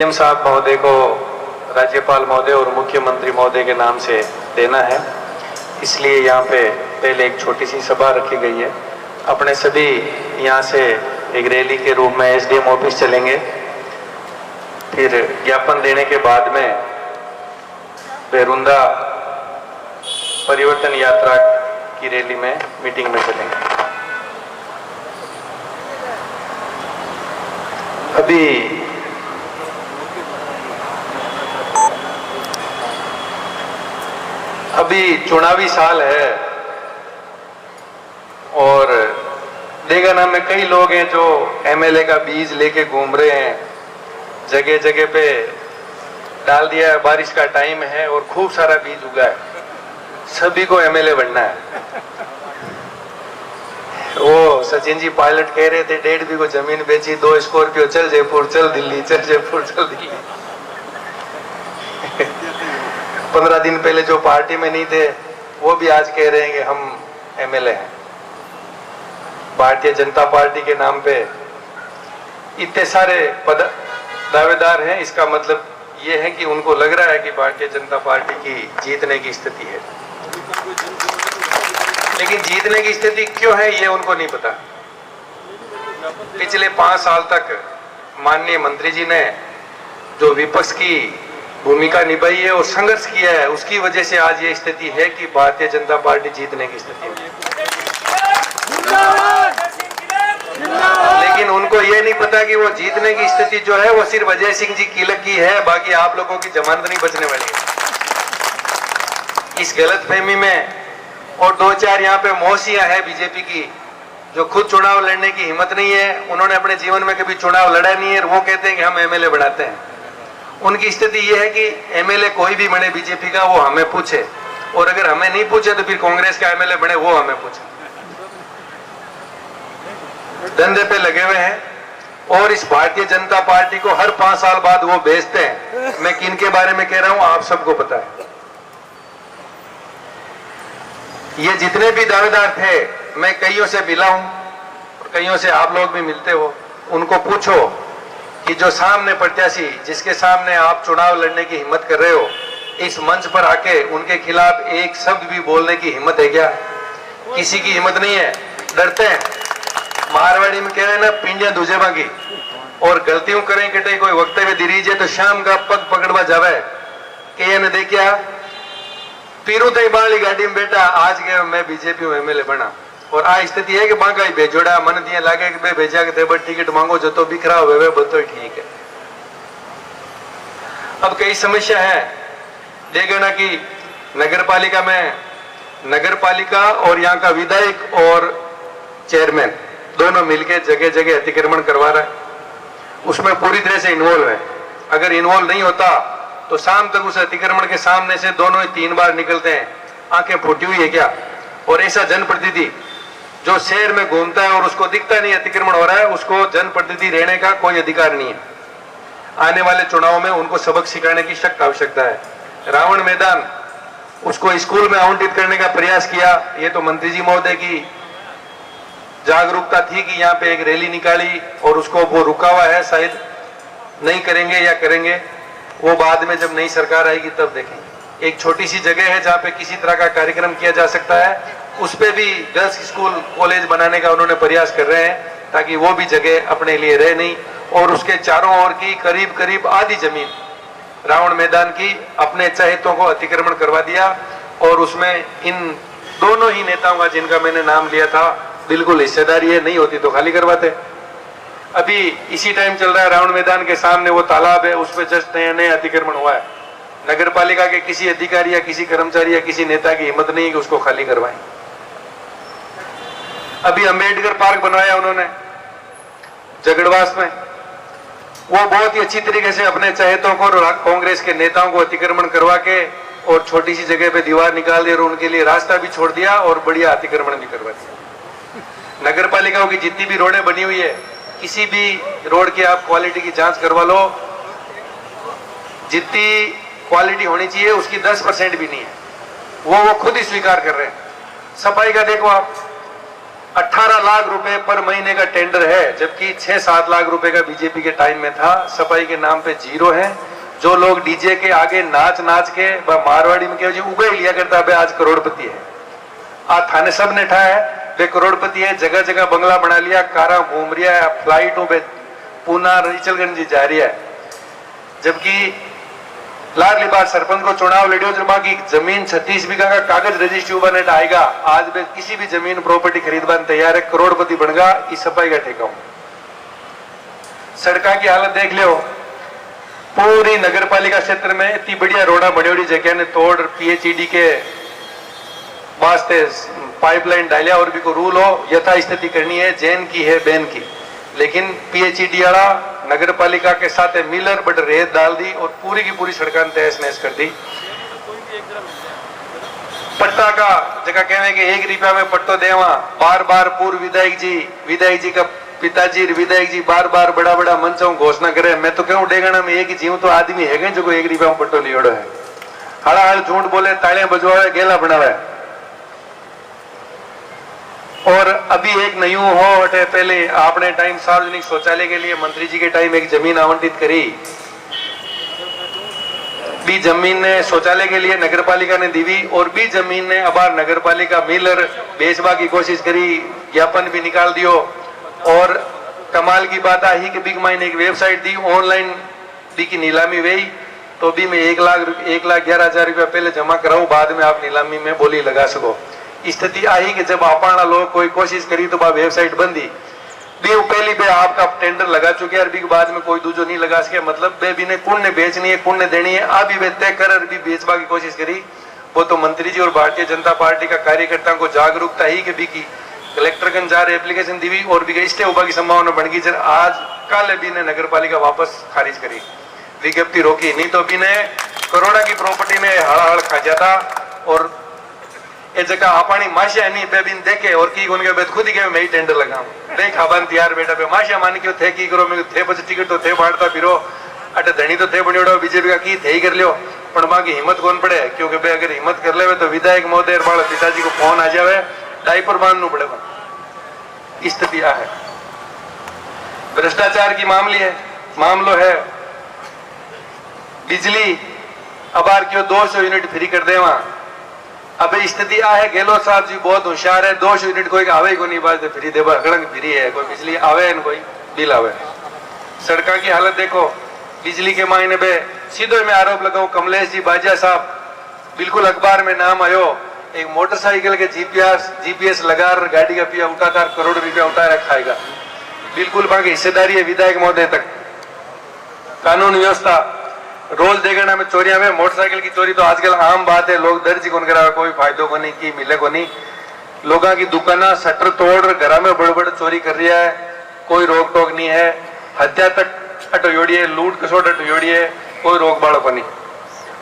CM साहब महोदय को राज्यपाल महोदय और मुख्यमंत्री महोदय के नाम से देना है, इसलिए यहाँ पे पहले एक छोटी सी सभा रखी गई है। अपने सभी यहाँ से एक रैली के रूप में एसडीएम ऑफिस चलेंगे, फिर ज्ञापन देने के बाद में बेरुंदा परिवर्तन यात्रा की रैली में मीटिंग में चलेंगे। अभी चुनावी साल है और देखा ना में कई लोग हैं जो एमएलए का बीज लेके घूम रहे हैं, जगह जगह पे डाल दिया है। बारिश का टाइम है और खूब सारा बीज उगा है, सभी को एमएलए बनना है। वो सचिन जी पायलट कह रहे थे 1.5 बीघा जमीन बेची, 2 स्कॉर्पियो, चल जयपुर चल दिल्ली, चल जयपुर चल दिल्ली। 15 दिन पहले जो पार्टी में नहीं थे वो भी आज कह रहे हैं कि हम एमएलए हैं। भारतीय जनता पार्टी के नाम पे इतने सारे दावेदार हैं, इसका मतलब ये है कि उनको लग रहा है कि भारतीय जनता पार्टी की जीतने की स्थिति है, लेकिन जीतने की स्थिति क्यों है ये उनको नहीं पता। पिछले 5 साल तक माननीय मंत्री जी ने जो विपक्ष की भूमिका निभाई है और संघर्ष किया है, उसकी वजह से आज ये स्थिति है कि भारतीय जनता पार्टी जीतने की स्थिति में। लेकिन उनको ये नहीं पता कि वो जीतने की स्थिति जो है वो सिर्फ अजय सिंह जी कीलक की है, बाकी आप लोगों की जमानत नहीं बचने वाली है। इस गलतफहमी में और 2-4 यहाँ पे मौसियां हैं बीजेपी की जो खुद चुनाव लड़ने की हिम्मत नहीं है, उन्होंने अपने जीवन में कभी चुनाव लड़ा नहीं है और वो कहते हैं कि हम एमएलए बनाते हैं। उनकी स्थिति यह है कि एमएलए कोई भी बने बीजेपी का वो हमें पूछे, और अगर हमें नहीं पूछे तो फिर कांग्रेस का एमएलए बने वो हमें पूछे। धंधे पे लगे हुए हैं और इस भारतीय जनता पार्टी को हर 5 साल बाद वो बेचते हैं। मैं किन के बारे में कह रहा हूं आप सबको पता है। ये जितने भी दावेदार थे, मैं कईयों से मिला हूं और कईयों से आप लोग भी मिलते हो, उनको पूछो कि जो सामने प्रत्याशी जिसके सामने आप चुनाव लड़ने की हिम्मत कर रहे हो, इस मंच पर आके उनके खिलाफ एक शब्द भी बोलने की हिम्मत है क्या? किसी की हिम्मत नहीं है, डरते हैं। मारवाड़ी में कह रहे हैं ना, पिंडिया दूजे बागी, और गलतियों करें कि कोई वक्तव्य दे दीजिए तो शाम का पग पकड़वा जावे कि ये न देखिया पीरू तई बाली गाड़ी में बैठा, आज के मैं बीजेपी में एमएलए बना। और आ स्थिति है कि बांका ही भेजोड़ा मन दिए लागे कि भेजा के तेबर टिकट मांगो जो तो बिखरा हुए बतो ठीक है। अब कई समस्या है, देखो ना कि नगरपालिका में नगरपालिका और यहाँ का विधायक और चेयरमैन दोनों मिलकर जगह जगह अतिक्रमण करवा रहा है, उसमें पूरी तरह से इन्वॉल्व है। अगर इन्वॉल्व नहीं होता तो शाम तक उस अतिक्रमण के सामने से दोनों ही 3 बार निकलते हैं। आंखें फूटी हुई है क्या? और ऐसा जनप्रतिनिधि जो शहर में घूमता है और उसको दिखता नहीं अतिक्रमण हो रहा है, उसको जनप्रतिनिधि रहने का कोई अधिकार नहीं है। आने वाले चुनाव में उनको सबक सिखाने की सख्त आवश्यकता है। रावण मैदान उसको स्कूल में आवंटित करने का प्रयास किया, ये तो मंत्री जी महोदय की जागरूकता थी कि यहाँ पे एक रैली निकाली और उसको वो रुका हुआ है, शायद नहीं करेंगे या करेंगे वो बाद में जब नई सरकार आएगी तब देखेंगे। एक छोटी सी जगह है जहाँ पे किसी तरह का कार्यक्रम किया जा सकता है, उस पे भी गर्ल्स स्कूल कॉलेज बनाने का उन्होंने प्रयास कर रहे हैं, ताकि वो भी जगह अपने लिए रहे नहीं। और उसके चारों ओर की करीब करीब आधी जमीन रावण मैदान की अपने चहेतों को अतिक्रमण करवा दिया, और उसमें इन दोनों ही नेताओं का जिनका मैंने नाम लिया था बिल्कुल हिस्सेदारी है, नहीं होती तो खाली करवाते। अभी इसी टाइम चल रहा है, रावण मैदान के सामने वो तालाब है, उस पर जस्ट नया अतिक्रमण हुआ है। नगरपालिका के किसी अधिकारी या किसी कर्मचारी या किसी नेता की हिम्मत नहीं है कि उसको खाली करवाएं। अभी अंबेडकर पार्क बनवाया उन्होंने झगड़वास में, वो बहुत ही अच्छी तरीके से अपने चहेतों को और कांग्रेस के नेताओं को अतिक्रमण करवा के और छोटी सी जगह पे दीवार निकाल दी और उनके लिए रास्ता भी छोड़ दिया और बढ़िया अतिक्रमण भी करवा दिया। नगरपालिकाओं की जितनी भी रोडें बनी हुई है, किसी भी रोड की आप क्वालिटी की जांच करवा लो, जितनी क्वालिटी होनी चाहिए उसकी 10% भी नहीं है, वो खुद ही स्वीकार कर रहे हैं। सफाई का देखो आप, 18 लाख रुपए पर महीने का टेंडर है, जबकि 6-7 लाख रुपए का बीजेपी के टाइम में था। सफाई के नाम पे जीरो है। जो लोग डीजे के आगे नाच नाच के मारवाड़ी में क्या उगे लिया करता है, आज करोड़पति है। आज थाने सब ने ठा है, वे करोड़पति है। जगह जगह बंगला बना लिया, कारा घूम रहा है, फ्लाइटों पे पूना रीचलगंज जा रही है। जबकि लाडली बार सरपंच को चुनाव लड़ियो जमा की जमीन 36 बीघा का कागज रजिस्ट्री बने आएगा। आज वे किसी भी जमीन प्रॉपर्टी खरीदवाने तैयार है, करोड़पति बन गया। इस सफाई का ठेका। सड़क की हालत देख लो, पूरी नगर पालिका क्षेत्र में इतनी बढ़िया रोड़ा बड़ी जगह ने तोड़ पीएचईडी के वास्ते पाइपलाइन डालिया और भी को रूल हो यथा स्थिति करनी है, जैन की है बैन की। लेकिन पीएचईडी वाला नगर पालिका के साथ मिलर बट रेत डाल दी और पूरी की पूरी सड़कें तहस नहस कर दी। पट्टा का जगह कहने के 1 रुपया में पट्टो देवा, बार बार पूर्व विधायक जी का पिताजी विधायक जी बार बार बड़ा बड़ा मंचों घोषणा करे। मैं तो कहूँ डेगना में एक ही जीव तो आदमी है जो 1 रुपया में पट्टो लियोड़ो है। हड़ाहड़ झूठ बोले, तालियां बजवावे, गेला बनावे। और अभी एक नयू हो हटे, पहले आपने टाइम सार्वजनिक शौचालय के लिए मंत्री जी के टाइम एक जमीन आवंटित करी, बी जमीन ने शौचालय के लिए नगर पालिका ने दी और बी जमीन ने अबार नगर पालिका मिलर बेचवा की कोशिश करी, ज्ञापन भी निकाल दियो। और कमाल की बात आई कि बिग माइन एक वेबसाइट दी, ऑनलाइन बी की नीलामी हुई तो भी मैं 1,11,000 रुपया पहले जमा कराऊं, बाद में आप नीलामी में बोली लगा सको। स्थिति आई कि जब अपना लोग कोई कोशिश करी तो बा वेबसाइट बंदी भी पहली बे आपका टेंडर लगा चुके और भी बाद में कोई दूजो नहीं लगा सके। मतलब बे भी ने कुण ने बेचनी है, कुण ने देनी है, अभी वे तय कर भी बेचवा की कोशिश करी। वो तो मंत्री जी और भारतीय जनता पार्टी का कार्यकर्ताओं को जागरूकता ही कि भी की कलेक्टर गंज जा रहे एप्लीकेशन दी और भी स्टे होगा की संभावना बढ़ गई। आज कल भी ने नगर पालिका वापस खारिज करी, विज्ञप्ति रोकी, नहीं तो भी ने करोड़ा की प्रॉपर्टी में हड़ाहड़ खा जाता। और ये जगह आपानी माशिया नहीं पे बिन देखे और की उनके बाद खुद ही के मैं ही टेंडर लगाऊं देख खाबान तैयार बेटा पे माशिया मान क्यों थे की करो मैं थे बस टिकट तो थे बांटता फिरो अटे धनी तो थे बनियोड़ो बीजेपी का की थे ही कर लियो पण बाकी हिम्मत कौन पड़े। क्योंकि बे अगर हिम्मत कर ले तो विधायक महोदय वाले पिताजी को फोन आ जावे, डायपर बांधना पड़ेगा। स्थिति है। भ्रष्टाचार की मामलो है। बिजली अबार क्यों 200 यूनिट फ्री कर दे वहां। अब स्थिति आ है, गहलोत साहब जी बहुत होशियार है, 200 यूनिट कोई आवे को नहीं बात फ्री दे गड़ंग फ्री है, कोई बिजली आवे न कोई बिल आवे। सड़क की हालत देखो, बिजली के मायने पे सीधो मैं आरोप लगाऊं कमलेश जी बाजिया साहब, बिल्कुल अखबार में नाम आयो, एक मोटरसाइकिल के जीपीएस लगा गाड़ी का पिया उठाता करोड़ रुपया उठा रखाएगा। बिल्कुल बाकी हिस्सेदारी है विधायक महोदय तक। कानून व्यवस्था रोज देगना में चोरियां में मोटरसाइकिल की चोरी तो आजकल आम बात है, लोग दर्ज कौन करा, कोई फायदो को नहीं की मिले को नहीं। लोगों की दुकाना शटर तोड़ घर में बड़े बड़े चोरी कर रहा है, कोई रोक टोक नहीं है। हत्या तक अटोड़ी है, लूट कसोट अटोड़ी है, कोई रोक बाड़ो को नहीं।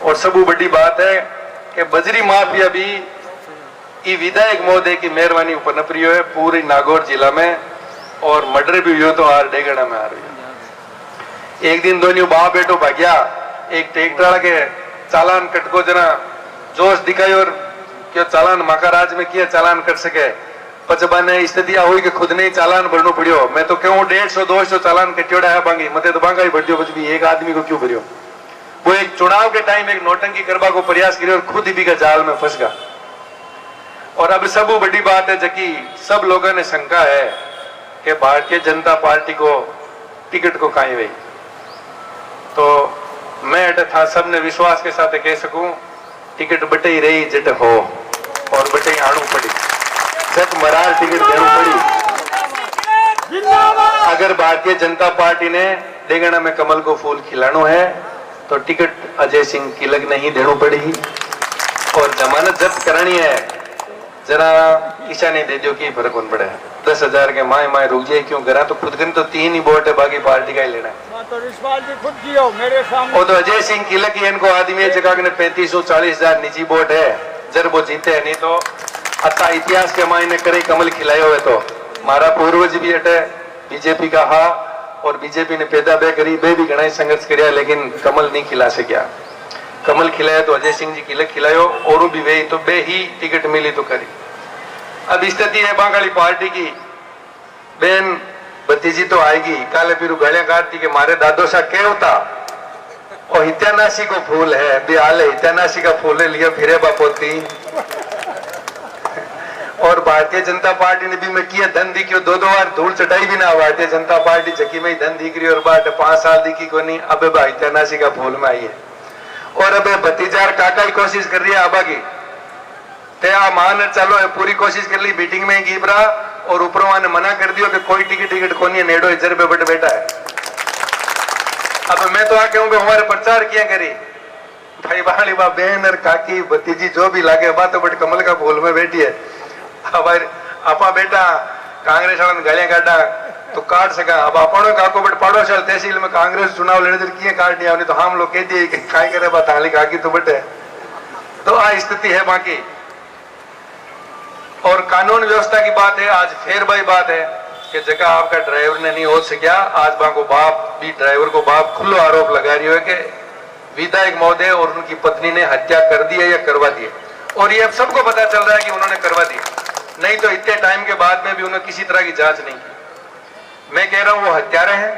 और सबू बड़ी बात है कि बजरी माफिया भी विधायक महोदय की मेहरबानी ऊपर नपरियो है पूरी नागौर जिला में। और मर्डर भी हुई तो आर डेगना में आ रही है। एक दिन दोनों बाप बेटो भाग्या, एक ट्रैक्टर के चालान कटको जना जोश दिखाई और क्यों चालान महाराज में किया चालान कर सके पचबाने स्थिति हुई कि खुद ने चालान भरनो पड़ियो। मैं तो कहूँ 150-200 चालान कटियोड़ा है बांगी मते तो बांगा ही बढ़ियो बच भी एक आदमी को क्यों भरियो। वो एक चुनाव के टाइम एक नोटंकी करवा को प्रयास करियो और खुद ही भी का जाल में फंस गया। और अब सब बड़ी बात है जबकि सब लोगों ने शंका है कि भारतीय जनता पार्टी को टिकट को कहीं हुई। तो मैं अटे था सबने विश्वास के साथ कह सकूं टिकट बटे ही रही जट हो और बटे ही आड़ू पड़ी जट मरार टिकट देनी पड़ी। अगर भारतीय जनता पार्टी ने डेगना में कमल को फूल खिलानो है तो टिकट अजय सिंह किलक नहीं देनी पड़ी और जमानत जब्त करनी है जरा ईशा नहीं दे दियो की फर्क कौन पड़े। 10,000 के माए रुक जाए क्यों करा तो खुद कन तो 3 ही वोट है बाकी पार्टी का ही लेना है। तो रिश्वाल जी खुद कियो मेरे सामने। वो तो अजय सिंह किलक ही इनको आदमी है जगह ने 3540,000 निजी वोट है जर वो जीते है। नहीं तो अता इतिहास के मायने करे कमल खिलाए हुए तो मारा पूर्वज भी हटे बीजेपी का हा और बीजेपी ने पैदा बे करी बे भी घना संघर्ष कराया लेकिन कमल नहीं खिला सकिया। कमल खिलाया तो अजय सिंह जी किलक खिलायो और भी वे तो बे ही टिकट मिली तो करी। अब स्थिति है बांगाली पार्टी की, बेन भतीजी तो आएगी काले फिर गलियां काटती के मारे दादो सा क्या होता और हित्यानाशी को फूल है बिहाल है, हित्यानाशी का फूल है लिया फिरे बापोती। और भारतीय जनता पार्टी ने भी मैं किया धन दी क्यों 2-2 बार धूल चटाई भी ना, भारतीय जनता पार्टी जकी में ही धन दिख रही और बाट 5 साल दिखी को नहीं, अब हित्यानाशी का फूल में आई है। और अब भतीजार काका ही कोशिश कर रही है आबा की ते आ मान चलो पूरी कोशिश कर ली मीटिंग में ही गिबरा और ऊपर ने मना कर दियो कि कोई टिकट को नहीं नेडो इधर पे बट बैठा है। अब मैं तो आके हूँ हमारे प्रचार किया करी भाई बाली बा बहन और काकी भतीजी जो भी लागे बा तो बट कमल का फूल में बैठी है। अब आपा बेटा कांग्रेस वाला गालियां काटा तो काट सका, अब अपनों काको बट पड़ोस तहसील में कांग्रेस चुनाव लड़े तो किए काट दिया तो हम लोग कह दिए कि काय करे बात हाली काकी तो बट है। तो आ स्थिति है बाकी। और कानून व्यवस्था की बात है, आज फिर भाई बात है कि जगह आपका ड्राइवर ने नहीं हो सकिया, आज बाको बाप भी ड्राइवर को बाप खुला आरोप लगा रही है कि विधायक महोदय और उनकी पत्नी ने हत्या कर दी है या करवा दी है। और ये अब सबको पता चल रहा है कि उन्होंने करवा दी, नहीं तो इतने टाइम के बाद में भी उन्होंने किसी तरह की जांच नहीं की। मैं कह रहा हूं वो हत्यारे हैं,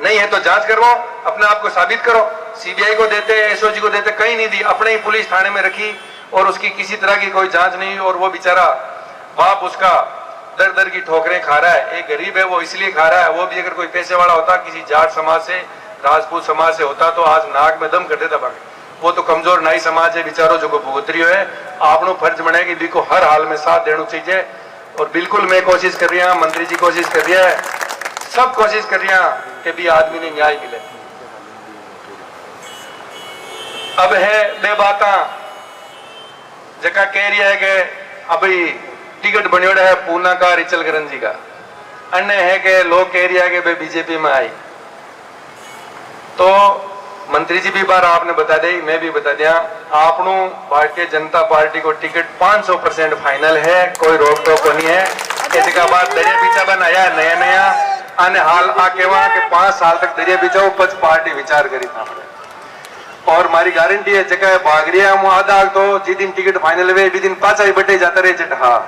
नहीं है तो जांच करवाओ, अपने आप को साबित करो। सीबीआई को देते, एसओजी को देते, कहीं नहीं दी, अपने ही पुलिस थाने में रखी और उसकी किसी तरह की कोई जांच नहीं। और वो बेचारा बाप उसका दर दर की ठोकरें खा रहा है। एक गरीब है वो इसलिए खा रहा है, वो भी अगर कोई पैसे वाला होता, किसी जाट समाज से, राजपूत समाज से होता तो आज नाक में दम कर देता बाकी। वो तो कमजोर नाई समाज है बेचारो जो को भुगतरियो है। आपनो फर्ज बने कि बिल्कुल हर हाल में साथ देना चाहिए। और बिल्कुल मैं कोशिश कर रही हूँ, मंत्री जी कोशिश कर रही है, सब कोशिश कर रही हैं कि भी आदमी ने न्याय मिले। अब है बे बाता जगह कह रही है कि अभी टिकट बनियोड़ा है पूना का रिचलकरण जी का, अन्य है कि लोग कह रही है कि भाई बीजेपी में आई। तो मंत्री जी भी बार आपने बता दी, मैं भी बता दिया, आपनों भारतीय जनता पार्टी को टिकट 500% फाइनल है, कोई रोक टोक नहीं है। इसका बाद दरिया बीचा बनाया नया नया अन्य हाल आके वहां के 5 साल तक दरिया बीचा पच पार्टी विचार करी था। और मारी गारंटी है जगह भाग रही है आधा तो जी दिन टिकट फाइनल हुए भी दिन पाचा ही बटे जाता रहे जट। हाँ,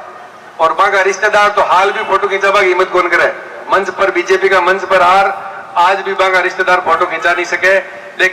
और बाका रिश्तेदार तो हाल भी फोटो खींचा हिम्मत कौन करे, मंच पर बीजेपी का मंच पर हार आज भी बाका रिश्तेदार फोटो खींचा नहीं सके। लेकिन